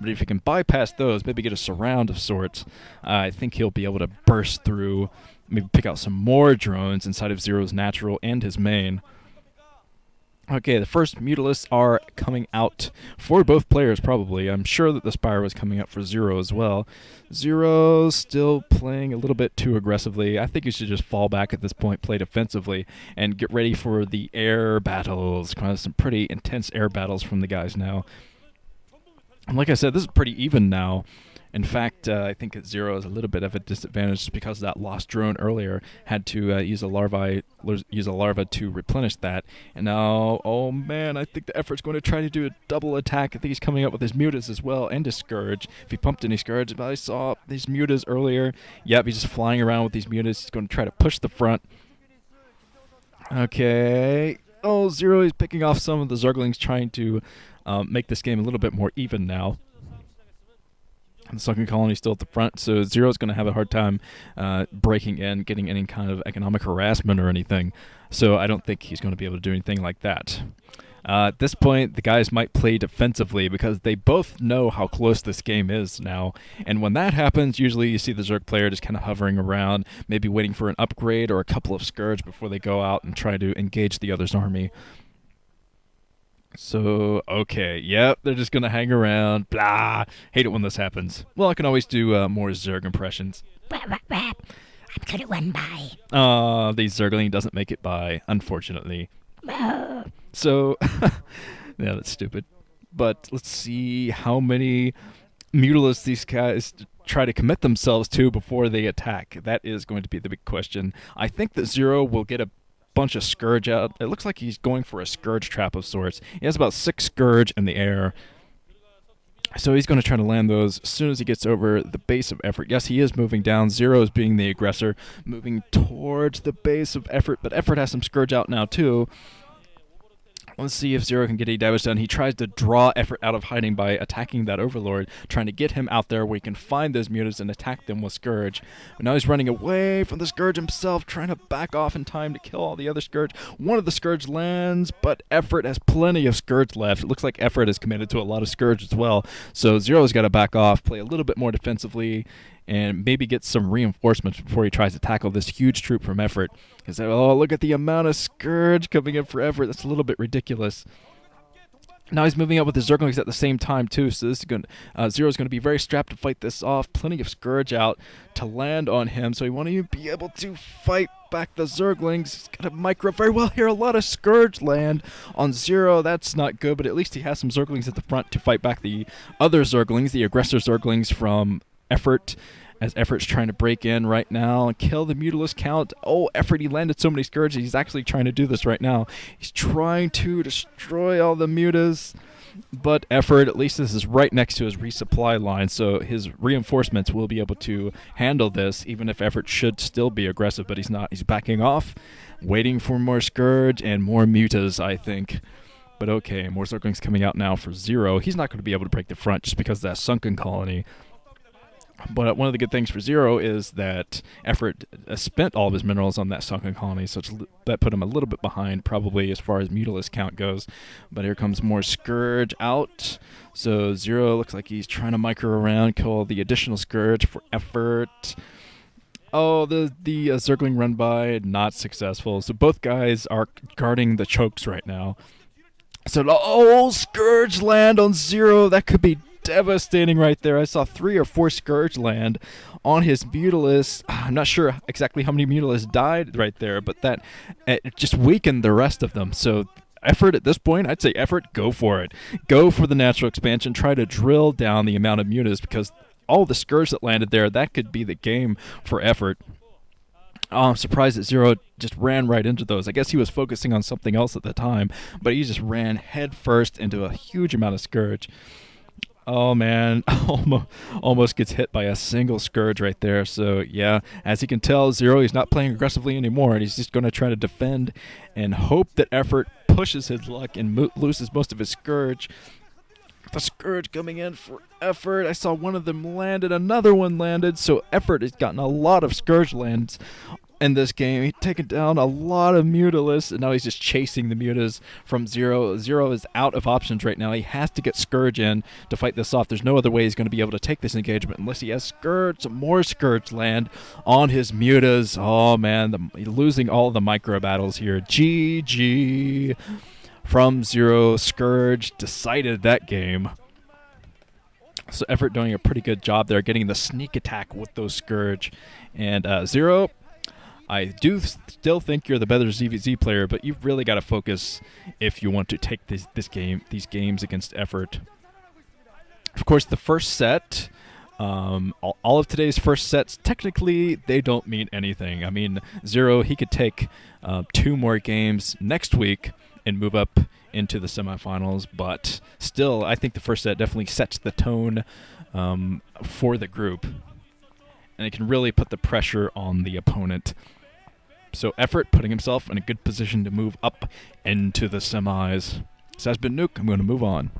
but if he can bypass those, maybe get a surround of sorts, I think he'll be able to burst through, maybe pick out some more drones inside of ZerO's natural and his main. Okay, the first Mutalisks are coming out for both players, probably. I'm sure that the Spire was coming out for ZerO as well. ZerO still playing a little bit too aggressively. I think you should just fall back at this point, play defensively, and get ready for the air battles. Kind of some pretty intense air battles from the guys now. And like I said, this is pretty even now. In fact, I think that ZerO is a little bit of a disadvantage just because that lost drone earlier had to use a larva to replenish that. And now, oh man, I think the EffOrt's going to try to do a double attack. I think he's coming up with his Mutas as well and his Scourge. If he pumped any Scourge, but I saw these Mutas earlier. Yep, he's just flying around with these Mutas. He's going to try to push the front. Okay. Oh, ZerO is picking off some of the Zerglings, trying to make this game a little bit more even now. The Sunken Colony still at the front, so ZerO's going to have a hard time breaking in, getting any kind of economic harassment or anything. So I don't think he's going to be able to do anything like that. At this point, the guys might play defensively because they both know how close this game is now. And when that happens, usually you see the Zerg player just kind of hovering around, maybe waiting for an upgrade or a couple of Scourge before they go out and try to engage the other's army. So, okay, yep, they're just going to hang around, blah. Hate it when this happens. Well, I can always do more Zerg impressions. I'm gonna run by. The Zergling doesn't make it by, unfortunately. So, yeah, that's stupid. But let's see how many Mutalisks these guys try to commit themselves to before they attack. That is going to be the big question. I think that ZerO will get a bunch of Scourge out. It looks like he's going for a Scourge trap of sorts. He has about 6 Scourge in the air. So he's going to try to land those as soon as he gets over the base of EffOrt. Yes, he is moving down. ZerO is being the aggressor, moving towards the base of EffOrt, but EffOrt has some Scourge out now too. Let's see if ZerO can get any damage done. He tries to draw EffOrt out of hiding by attacking that Overlord, trying to get him out there where he can find those Mutas and attack them with Scourge. But now he's running away from the Scourge himself, trying to back off in time to kill all the other Scourge. One of the Scourge lands, but EffOrt has plenty of Scourge left. It looks like EffOrt is committed to a lot of Scourge as well. So ZerO's got to back off, play a little bit more defensively, and maybe get some reinforcements before he tries to tackle this huge troop from EffOrt. Because, oh, look at the amount of Scourge coming in for EffOrt. That's a little bit ridiculous. Now he's moving up with the Zerglings at the same time, too, so this is going ZerO's going to be very strapped to fight this off. Plenty of Scourge out to land on him, so he won't even be able to fight back the Zerglings. He's got to micro very well here. A lot of Scourge land on ZerO. That's not good, but at least he has some Zerglings at the front to fight back the other Zerglings, the aggressor Zerglings from EffOrt, as EffOrt's trying to break in right now and kill the Mutalisk count. Oh, EffOrt, he landed so many Scourges. He's actually trying to do this right now. He's trying to destroy all the Mutas, but EffOrt, at least this is right next to his resupply line, so his reinforcements will be able to handle this, even if EffOrt should still be aggressive, but he's not. He's backing off, waiting for more Scourge and more Mutas, I think. But okay, more Zerglings coming out now for ZerO. He's not going to be able to break the front just because of that Sunken Colony. But one of the good things for ZerO is that EffOrt spent all of his minerals on that Sunken Colony, so that put him a little bit behind, probably, as far as Mutalisk count goes. But here comes more Scourge out. So ZerO looks like he's trying to micro around, kill the additional Scourge for EffOrt. Oh, the Zergling run by, not successful. So both guys are guarding the chokes right now. So, oh, Scourge land on ZerO. That could be devastating right there. I saw 3 or 4 Scourge land on his Mutalisks. I'm not sure exactly how many Mutalisks died right there, but that it just weakened the rest of them. So EffOrt at this point, I'd say EffOrt, go for it. Go for the natural expansion. Try to drill down the amount of Mutas, because all the Scourge that landed there, that could be the game for EffOrt. Oh, I'm surprised that ZerO just ran right into those. I guess he was focusing on something else at the time, but he just ran head first into a huge amount of Scourge. Oh, man, almost gets hit by a single Scourge right there. So, yeah, as you can tell, ZerO, he's not playing aggressively anymore, and he's just going to try to defend and hope that EffOrt pushes his luck and loses most of his Scourge. The Scourge coming in for EffOrt. I saw one of them landed, another one landed, so EffOrt has gotten a lot of Scourge lands in this game. He's taken down a lot of Mutalisks, and now he's just chasing the Mutas from ZerO. ZerO is out of options right now. He has to get Scourge in to fight this off. There's no other way he's going to be able to take this engagement unless he has Scourge, some more Scourge land on his Mutas. Oh, man, losing all the micro battles here. GG from ZerO. Scourge decided that game. So EffOrt doing a pretty good job there, getting the sneak attack with those Scourge. And ZerO, I do still think you're the better ZVZ player, but you've really got to focus if you want to take these games against EffOrt. Of course, the first set, all of today's first sets, technically, they don't mean anything. I mean, ZerO, he could take 2 more games next week and move up into the semifinals, but still, I think the first set definitely sets the tone for the group, and it can really put the pressure on the opponent. So EffOrt putting himself in a good position to move up into the semis. This has been Nuke. I'm going to move on.